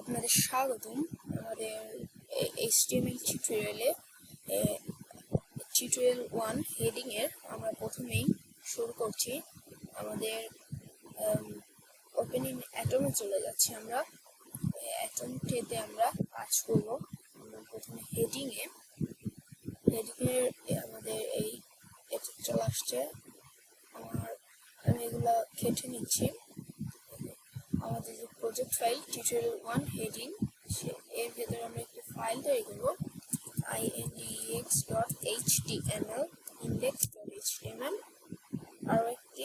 আপনাদের স্বাগতম আমাদের HTML টিউটোরিয়ালে। টিউটোরিয়াল 1 হেডিং এর আমরা প্রথমেই শুরু করছি। আমাদের ওপেনিং অ্যাটমে চলে যাচ্ছি। আমরা অ্যাটমটিতে আমরা কাজ করব। আমরা প্রথমে হেডিং এর আমাদের এই এটা চলে আসছে। আমি এগুলো কেটে নিচ্ছি। আমাদের যে প্রজেক্ট ফাইল টিউটোরিয়াল 1 হেডিং, এর ভেতরে আমরা একটি ফাইল তৈরি করব, index.html index.html আর একটি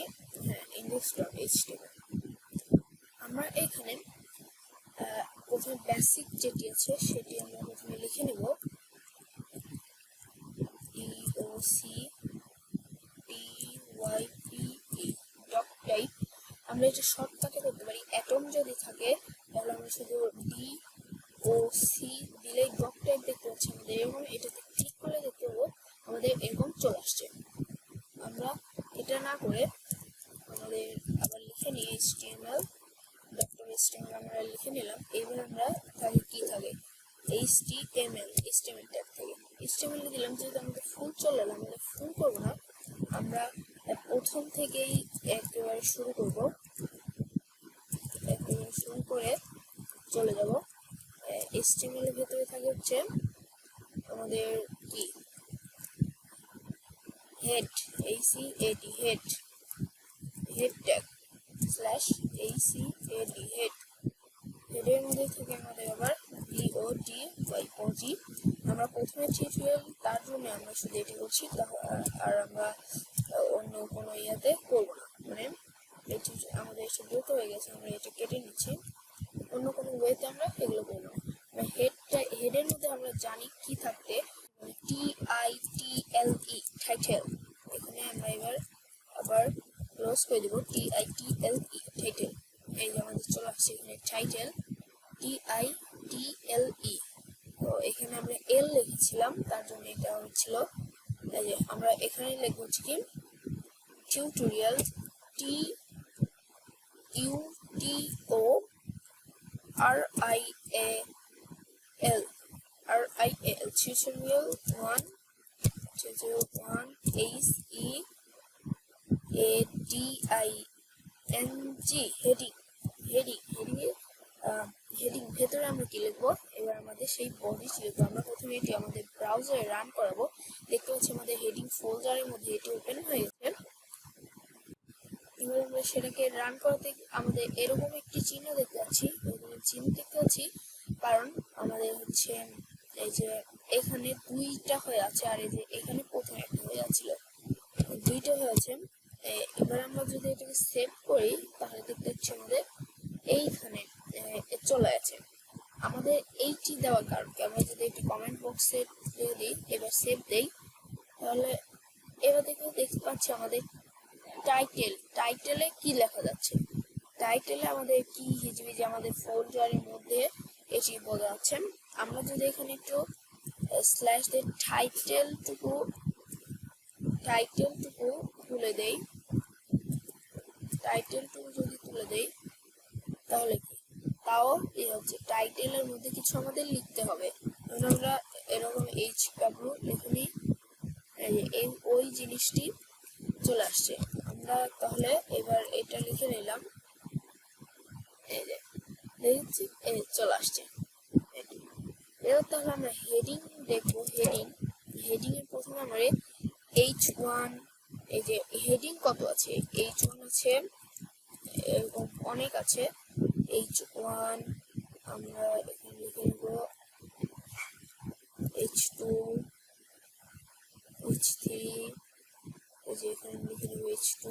index.html। আমরা এখানে প্রথমে বেসিক যেটি আছে সেটি আমরা প্রথমে লিখে নেব, doc type। আমরা এটা শর্টকাটে করতে পারি। অ্যাটম যদি থাকে তাহলে আমরা শুধু DOC দিলেই ডক টাইপ দেখতে পাচ্ছি আমাদের এরকম। এটাতে ক্লিক করলে দেখতে পাবো আমাদের এরকম চলে আসছে। আমরা এটা না করে আমাদের আবার লিখে নিই HTML আমরা লিখে নিলাম। এবার আমরা তাহলে কি থাকে HTML ট্যাগ থেকে HTML দিলাম। যেহেতু আমাদের ফুল চলে এলো, আমাদের ফুল করবো না, আমরা প্রথম থেকেই একেবারে শুরু করব। একেবারে শুরু করে চলে যাব। HTML এর ভেতরে থাকে হচ্ছে আমাদের কি head, head tag /HAD head. হেডের মধ্যে থেকে আমাদের আবার DOTY। আমরা প্রথমে টিউটোরিয়াল তার জন্য আমরা শুধু এটি করছি, আর আমরা অন্য কোনো ইয়াতে করবো না। মানে আমাদের এসে দ্রুত হয়ে গেছে, আমরা এটা কেটে নিচ্ছি। অন্য কোনো ওয়েতে আমরা এগুলো করবো না। হেডের মধ্যে আমরা জানি কি থাকতে, টাইটেল। এখানে আমরা এবার আবার ক্লোজ করে দেবো, টাইটেল। এই যে আমাদের চলে আসছে এখানে টাইটেল TITLE। তো এখানে আমরা এল লিখেছিলাম, তার জন্য এটা হচ্ছিল এই যে আমরা এখানে লিখবো হচ্ছে কি টিউটোরিয়াল টিউটোরিয়াল 1 হেডিং ভেতরে আমরা কি লিখবো, এবার আমাদের সেই বডি লিখবো। আমরা প্রথমে এটি আমাদের ব্রাউজারে রান করাবো। দেখতে পাচ্ছি আমাদের হেডিং ফোল্ডারের মধ্যে এটি ওপেন হয়ে গেছে। এবার আমরা সেটাকে রান করাতে আমাদের এরকম একটি চিহ্ন দেখতে পাচ্ছি, কারণ আমাদের হচ্ছে এই যে এখানে দুইটা হয়ে আছে, আর এই যে এখানে প্রথমে একটা হয়ে যাচ্ছিল, দুইটা হয়েছে। এবার আমরা যদি এটাকে সেভ করি তাহলে দেখতে পাচ্ছি আমাদের এইখানে চলে আছে। আমাদের এইটি দেওয়ার কারণ কি, আমরা যদি একটি কমেন্ট বক্সে দিয়ে দিই, এবার সেভ দেই, তাহলে এবার দেখতে পাচ্ছি আমাদের টাইটেলে কি লেখা যাচ্ছে। টাইটেলে আমাদের কি হিসেবে যে আমাদের ফোল্ডারের মধ্যে এটি বোঝা যাচ্ছে। আমরা যদি এখানে একটু স্ল্যাশ দিয়ে টাইটেলটুকু তুলে দেই, যদি তুলে দেই তাহলে কি, তাও এই হচ্ছে টাইটেলের মধ্যে কিছু আমাদের লিখতে হবে। আমরা এরকম HW লিখে নিই, ওই জিনিসটি চলে আসছে। আমরা তাহলে এবার এটা লিখে নিলাম, এই যে দেখছি চলে আসছে। এবার তাহলে আমরা হেডিং দেখবো। হেডিং এর প্রথমে আমরা H1, এই যে হেডিং কত আছে, H1 আছে, এরকম অনেক আছে। H1 আমরা এখানে লিখে নেব, H2, H3, এই যে এখানে লিখে নেব H2,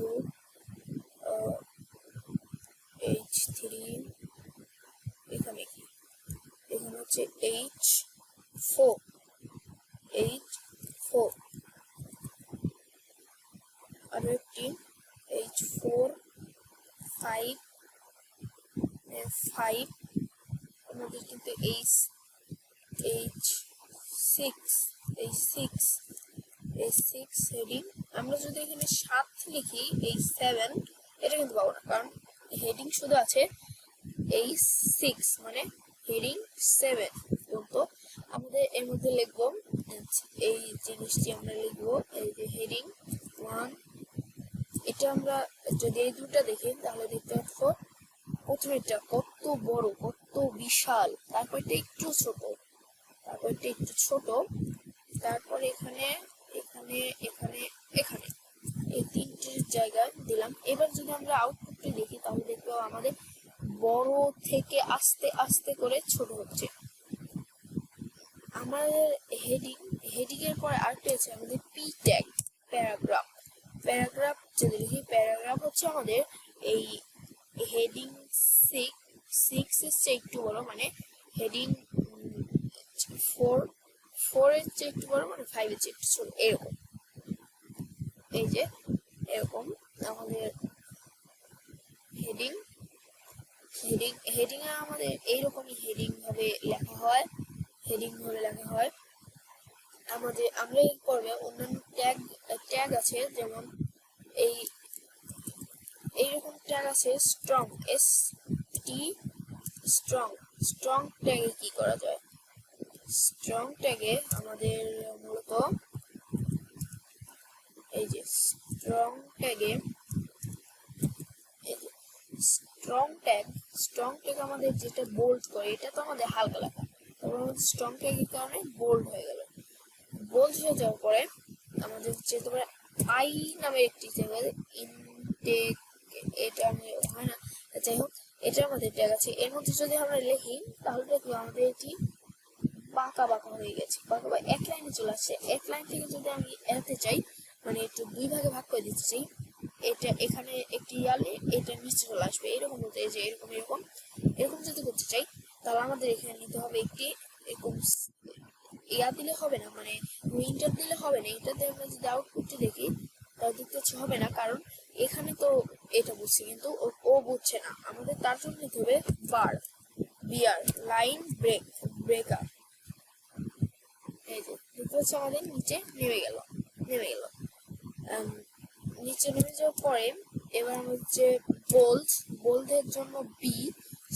H3, এখানে কি, এখানে হচ্ছে H4, আরো একটি H4, 5, আমাদের কিন্তু H6 হেডিং। আমরা যদি এখানে 7 লিখি, H7 এটা কিন্তু পাবো না, কারণ হেডিং শুধু আছে H6, মানে হেডিং 7 পর্যন্ত আমাদের এর মধ্যে লিখবো এই জিনিসটি আমরা লিখবো এই যে হেডিং 1। এটা আমরা যদি এই দুটো দেখি তাহলে দেখতে পাচ্ছ প্রথমেরটা কত বড়, কত বিশাল, তারপরটা একটু ছোট, তারপরটা একটু ছোট, তারপর এখানে এখানে এখানে এখানে এই তিনটে জায়গায় দিলাম। এবার যদি আমরা আউটপুটটি দেখি তাহলে দেখবো আমাদের বড় থেকে আস্তে আস্তে করে ছোট হচ্ছে। আমাদের হেডিং এর পরে আরেকটা আছে আমাদের পি ট্যাগ, প্যারাগ্রাফ। প্যারাগ্রাফ যদি লিখি, প্যারাগ্রাফ হচ্ছে আমাদের এই হেডিং 6 এর চেয়ে একটু বড়, মানে হেডিং 4 এর চেয়ে একটু বড়, মানে 5 এর চেয়ে একটু ছোট, এরকম। এই যে এরকম আমাদের হেডিং হেডিং এ আমাদের এইরকমই হেডিং ভাবে লেখা হয়, আমাদের আমরা এই পর্বে অন্যান্য ট্যাগ আছে, যেমন এইরকম ট্যাগ আছে স্ট্রং, স্ট্রং ট্যাগে কি করা যায়? স্ট্রং ট্যাগে আমাদের মূলত এই যে স্ট্রং ট্যাগে স্ট্রং ট্যাগ আমাদের যেটা বোল্ড করে, এটা তো আমাদের হালকা লেখা, তারপর স্ট্রং ট্যাগের কারণে বোল্ড হয়ে গেল। বোল্ড হয়ে যাওয়ার পরে আমাদের যে তোমরা আই নামে একটি ইনটেক, এটা হয় না, যাই হোক, এটা আমাদের ট্যাগ আছে। এর মধ্যে যদি আমরা লিখি তাহলে দেখবো আমাদের এটি বাঁকা হয়ে গেছে, এক লাইনে চলে আসছে। এক লাইন থেকে যদি আমি এড়াতে চাই, মানে একটু দুই ভাগে ভাগ করে দিতে চাই, এটা এখানে একটি ইয়ালে এটা নিচে চলে আসবে, এরকম হতে, যে এরকম এরকম এরকম যদি করতে চাই তাহলে আমাদের এখানে নিতে হবে একটি এরকম ইয়া দিলে হবে না, মানে ইন্টার দিলে হবে না। এটাতে আমরা যদি আউটপুটটি দেখি তাহলে দেখতে হবে না, কারণ এখানে তো এটা বুঝছে কিন্তু ও বুঝছে না। আমাদের তার জন্য নিতে হবে বিআর লাইন ব্রেকার। এই যে দেখতে পাচ্ছি আমাদের নিচে নেমে গেল। নিচে নেমে যাওয়ার পরে এবার হচ্ছে বোল্ডের জন্য বি,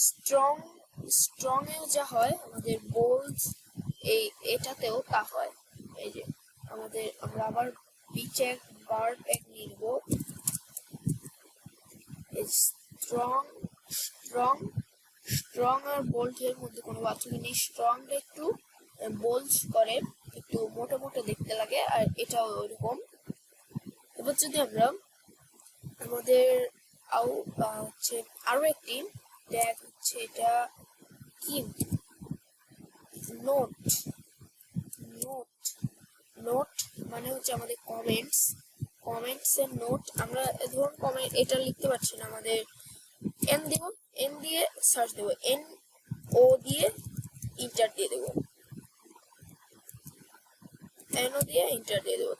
স্ট্রং এও যা হয় আমাদের বোল্ড এটাতেও তা হয়। এই যে আমরা আবার বি ট্যাগ বার ট্যাগ নিয়ে নেব। স্ট্রং আর বোল্ড এর মধ্যে কোনো পার্থক্য নেই। স্ট্রং একটু বোল্ড করে, একটু মোটা মোটা দেখতে লাগে, আর এটাও ওইরকম। এবার যদি আমরা আমাদের হচ্ছে আরো একটি ট্যাগ হচ্ছে, এটা কি, নোট মানে হচ্ছে আমাদের কমেন্টস এর নোট। আমরা ধরুন কমেন্ট এটা লিখতে পারছি না, আমাদের এন দিয়ে সার্চ দেব, NO দিয়ে ইন্টার দিয়ে দেবো,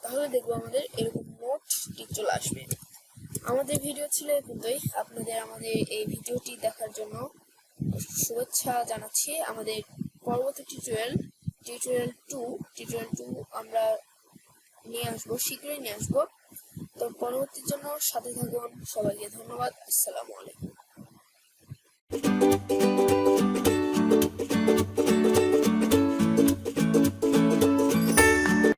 তাহলে দেখবো আমাদের এরকম নোটটি চলে আসবে। আমাদের ভিডিও ছিল এই পর্যন্তই। আপনাদের আমাদের এই ভিডিওটি দেখার জন্য শুভেচ্ছা জানাচ্ছি। আমাদের পরবর্তী টিউটোরিয়াল 2 আমরা শীঘ্রই নিয়ে আসবো। তো পরবর্তীর জন্য সাথে থাকুন। সবাইকে ধন্যবাদ। আসসালামু আলাইকুম।